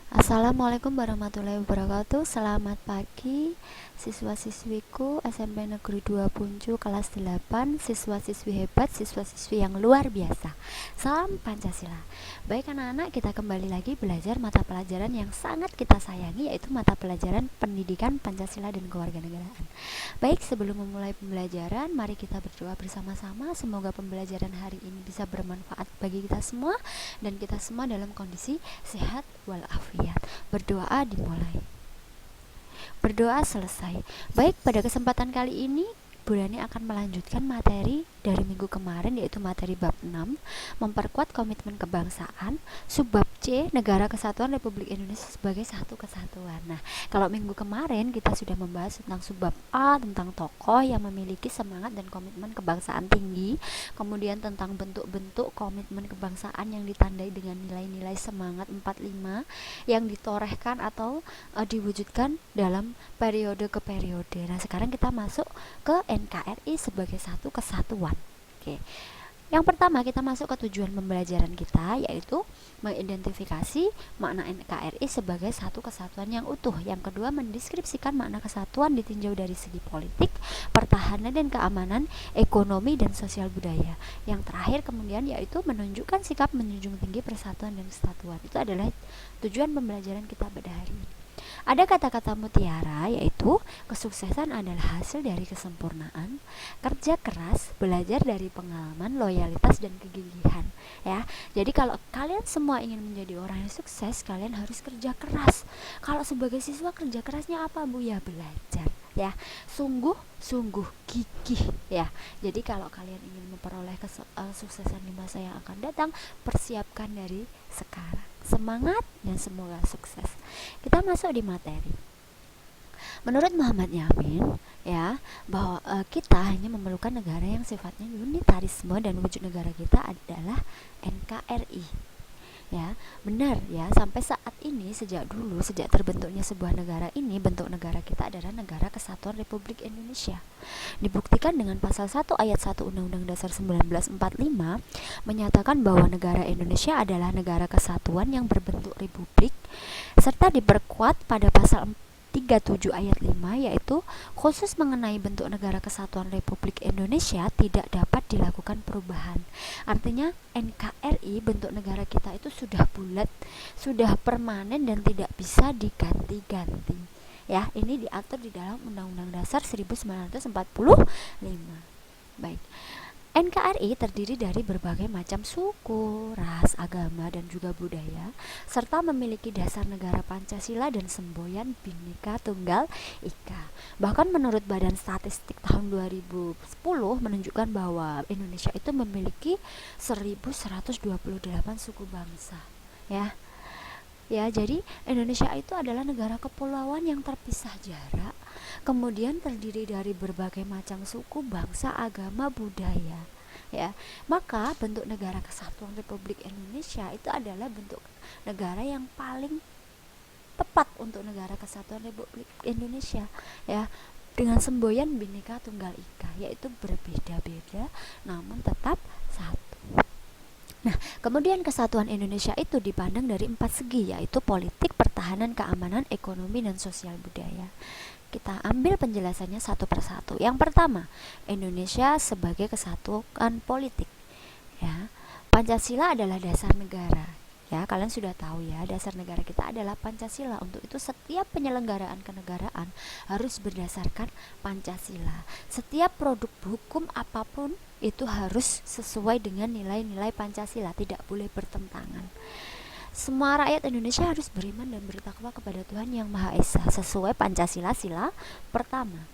Assalamualaikum warahmatullahi wabarakatuh. Selamat pagi siswa-siswiku SMP Negeri 2 Puncu kelas 8, siswa-siswi hebat, siswa-siswi yang luar biasa. Salam Pancasila. Baik anak-anak, kita kembali lagi belajar mata pelajaran yang sangat kita sayangi, yaitu mata pelajaran Pendidikan Pancasila dan Kewarganegaraan. Baik, sebelum memulai pembelajaran, mari kita berdoa bersama-sama. Semoga pembelajaran hari ini bisa bermanfaat bagi kita semua dan kita semua dalam kondisi sehat walafiat. Berdoa dimulai. Berdoa selesai. Baik, pada kesempatan kali ini Bu Rani akan melanjutkan materi dari minggu kemarin, yaitu materi bab 6, memperkuat komitmen kebangsaan, subbab C, Negara Kesatuan Republik Indonesia sebagai satu kesatuan. Nah, kalau minggu kemarin kita sudah membahas tentang subbab A, tentang tokoh yang memiliki semangat dan komitmen kebangsaan tinggi, kemudian tentang bentuk-bentuk komitmen kebangsaan yang ditandai dengan nilai-nilai semangat 45 yang ditorehkan atau diwujudkan dalam periode ke periode. Nah, sekarang kita masuk ke NKRI sebagai satu kesatuan. Oke. Yang pertama, kita masuk ke tujuan pembelajaran kita, yaitu mengidentifikasi makna NKRI sebagai satu kesatuan yang utuh. Yang kedua, mendeskripsikan makna kesatuan ditinjau dari segi politik, pertahanan dan keamanan, ekonomi dan sosial budaya. Yang terakhir kemudian yaitu menunjukkan sikap menjunjung tinggi persatuan dan kesatuan. Itu adalah tujuan pembelajaran kita pada hari ini. Ada kata-kata mutiara, yaitu kesuksesan adalah hasil dari kesempurnaan, kerja keras, belajar dari pengalaman, loyalitas dan kegigihan. Ya, jadi kalau kalian semua ingin menjadi orang yang sukses, kalian harus kerja keras. Kalau sebagai siswa, kerja kerasnya apa, Bu? Ya, belajar. Ya, sungguh gigih. Ya, jadi kalau kalian ingin memperoleh kesuksesan di masa yang akan datang, persiapkan dari sekarang. Semangat dan semoga sukses. Kita masuk di materi. Menurut Muhammad Yamin, ya, bahwa kita hanya memerlukan negara yang sifatnya unitarisme dan wujud negara kita adalah NKRI. Ya, benar ya, sampai saat ini, sejak terbentuknya sebuah negara ini, bentuk negara kita adalah Negara Kesatuan Republik Indonesia. Dibuktikan dengan pasal 1 ayat 1 Undang-Undang Dasar 1945 menyatakan bahwa negara Indonesia adalah negara kesatuan yang berbentuk republik, serta diperkuat pada pasal 37 ayat 5, yaitu khusus mengenai bentuk negara kesatuan Republik Indonesia tidak dapat dilakukan perubahan. Artinya NKRI, bentuk negara kita itu sudah bulat, sudah permanen dan tidak bisa diganti-ganti. Ya, ini diatur di dalam Undang-Undang Dasar 1945. Baik. NKRI terdiri dari berbagai macam suku, ras, agama, dan juga budaya, serta memiliki dasar negara Pancasila dan semboyan Bhinneka Tunggal Ika. Bahkan menurut Badan Statistik tahun 2010 menunjukkan bahwa Indonesia itu memiliki 1128 suku bangsa. Ya, jadi Indonesia itu adalah negara kepulauan yang terpisah jarak, kemudian terdiri dari berbagai macam suku, bangsa, agama, budaya. Ya, maka bentuk negara kesatuan Republik Indonesia itu adalah bentuk negara yang paling tepat untuk negara kesatuan Republik Indonesia. Ya, dengan semboyan Bhinneka Tunggal Ika, yaitu berbeda-beda namun tetap satu. Nah, kemudian kesatuan Indonesia itu dipandang dari 4 segi, yaitu politik, pertahanan, keamanan, ekonomi, dan sosial budaya. Kita ambil penjelasannya satu persatu. Yang pertama, Indonesia sebagai kesatuan politik. Ya, Pancasila adalah dasar negara. Ya, kalian sudah tahu ya, dasar negara kita adalah Pancasila. Untuk itu setiap penyelenggaraan kenegaraan harus berdasarkan Pancasila. Setiap produk hukum apapun itu harus sesuai dengan nilai-nilai Pancasila, tidak boleh bertentangan. Semua rakyat Indonesia harus beriman dan bertakwa kepada Tuhan Yang Maha Esa sesuai Pancasila sila pertama.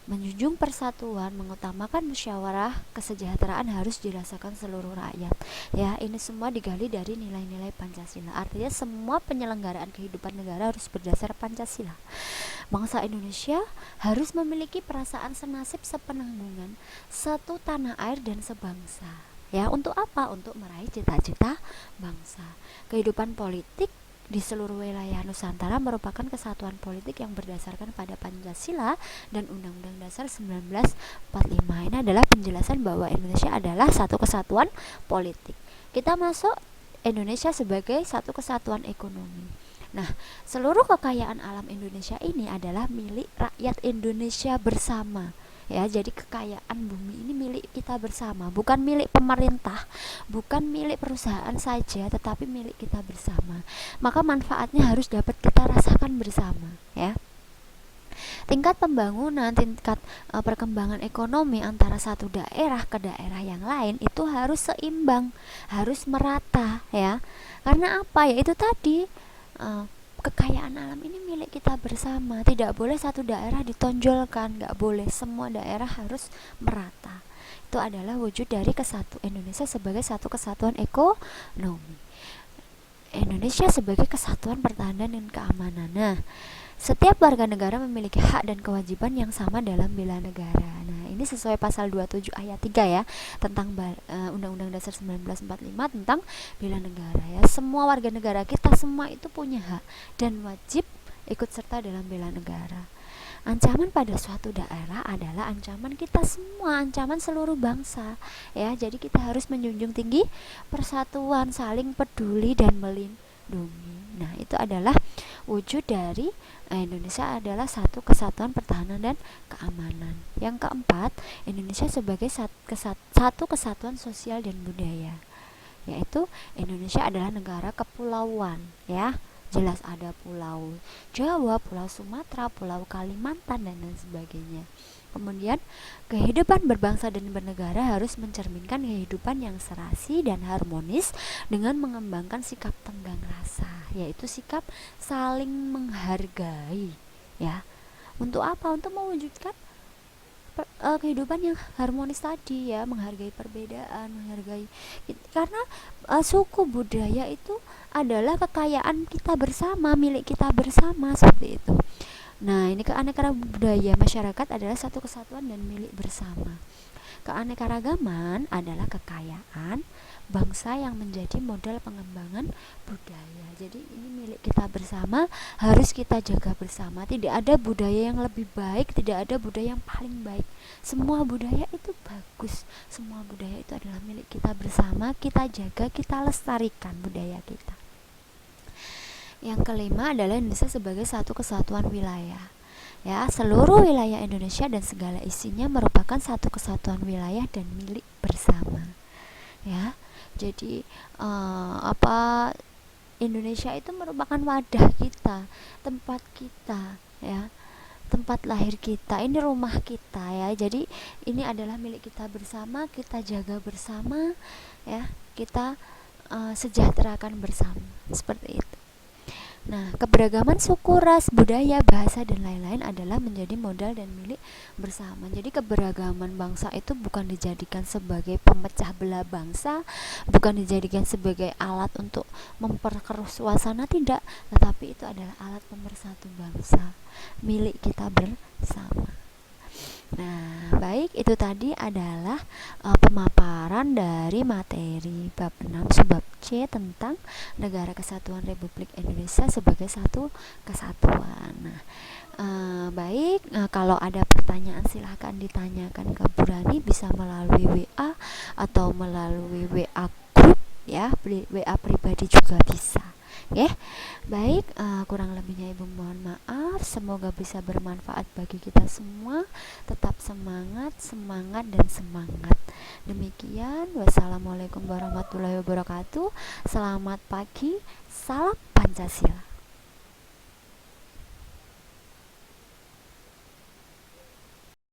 Menjunjung persatuan, mengutamakan musyawarah, kesejahteraan harus dirasakan seluruh rakyat. Ya, ini semua digali dari nilai-nilai Pancasila. Artinya semua penyelenggaraan kehidupan negara harus berdasar Pancasila. Bangsa Indonesia harus memiliki perasaan senasib sepenanggungan, satu tanah air dan sebangsa. Ya, untuk apa? Untuk meraih cita-cita bangsa. Kehidupan politik di seluruh wilayah Nusantara merupakan kesatuan politik yang berdasarkan pada Pancasila dan Undang-Undang Dasar 1945. Ini adalah penjelasan bahwa Indonesia adalah satu kesatuan politik. Kita masuk Indonesia sebagai satu kesatuan ekonomi. Nah, seluruh kekayaan alam Indonesia ini adalah milik rakyat Indonesia bersama. Ya, jadi kekayaan bumi ini milik kita bersama, bukan milik pemerintah, bukan milik perusahaan saja, tetapi milik kita bersama. Maka manfaatnya harus dapat kita rasakan bersama, ya. Tingkat pembangunan, tingkat perkembangan ekonomi antara satu daerah ke daerah yang lain itu harus seimbang, harus merata, ya. Karena apa? Ya itu tadi, kekayaan alam ini milik kita bersama. Tidak boleh satu daerah ditonjolkan, nggak boleh, semua daerah harus merata. Itu adalah wujud dari Indonesia sebagai satu kesatuan ekonomi. Indonesia sebagai kesatuan pertahanan dan keamanan. Nah, setiap warga negara memiliki hak dan kewajiban yang sama dalam bela negara. Nah, ini sesuai pasal 27 ayat 3 ya, tentang Undang-Undang Dasar 1945 tentang bela negara ya. Semua warga negara kita semua itu punya hak dan wajib ikut serta dalam bela negara. Ancaman pada suatu daerah adalah ancaman kita semua, ancaman seluruh bangsa ya. Jadi kita harus menjunjung tinggi persatuan, saling peduli dan melindungi. Nah, itu adalah wujud dari Indonesia adalah satu kesatuan pertahanan dan keamanan. Yang keempat, Indonesia sebagai satu kesatuan sosial dan budaya, yaitu Indonesia adalah negara kepulauan ya. Jelas ada Pulau Jawa, Pulau Sumatera, Pulau Kalimantan dan lain sebagainya. Kemudian kehidupan berbangsa dan bernegara harus mencerminkan kehidupan yang serasi dan harmonis dengan mengembangkan sikap tenggang rasa, yaitu sikap saling menghargai ya. Untuk apa? Untuk mewujudkan kehidupan yang harmonis tadi ya, menghargai perbedaan, menghargai karena suku budaya itu adalah kekayaan kita bersama, milik kita bersama, seperti itu. Nah, ini keanekaragaman budaya masyarakat adalah satu kesatuan dan milik bersama. Keanekaragaman adalah kekayaan bangsa yang menjadi modal pengembangan budaya. Jadi ini milik kita bersama, harus kita jaga bersama. Tidak ada budaya yang lebih baik, tidak ada budaya yang paling baik. Semua budaya itu bagus. Semua budaya itu adalah milik kita bersama. Kita jaga, kita lestarikan budaya kita. Yang kelima adalah Indonesia sebagai satu kesatuan wilayah. Ya, seluruh wilayah Indonesia dan segala isinya merupakan satu kesatuan wilayah dan milik bersama. Ya, jadi Indonesia itu merupakan wadah kita, tempat kita, ya, tempat lahir kita. Ini rumah kita, ya. Jadi ini adalah milik kita bersama, kita jaga bersama, ya. Kita sejahterakan bersama, seperti itu. Nah, keberagaman suku, ras, budaya, bahasa, dan lain-lain adalah menjadi modal dan milik bersama. Jadi keberagaman bangsa itu bukan dijadikan sebagai pemecah belah bangsa, bukan dijadikan sebagai alat untuk memperkeruh suasana, tidak, tetapi itu adalah alat pemersatu bangsa, milik kita bersama. Nah, baik, itu tadi adalah pemaparan dari materi bab 6 subbab C tentang Negara Kesatuan Republik Indonesia sebagai satu kesatuan. Nah, baik, kalau ada pertanyaan silahkan ditanyakan ke Bu Rani, bisa melalui WA atau melalui WA grup ya, WA pribadi juga bisa. Ya, baik, kurang lebihnya Ibu mohon maaf. Semoga bisa bermanfaat bagi kita semua. Tetap semangat, semangat, dan semangat. Demikian, wassalamualaikum warahmatullahi wabarakatuh. Selamat pagi, salam Pancasila.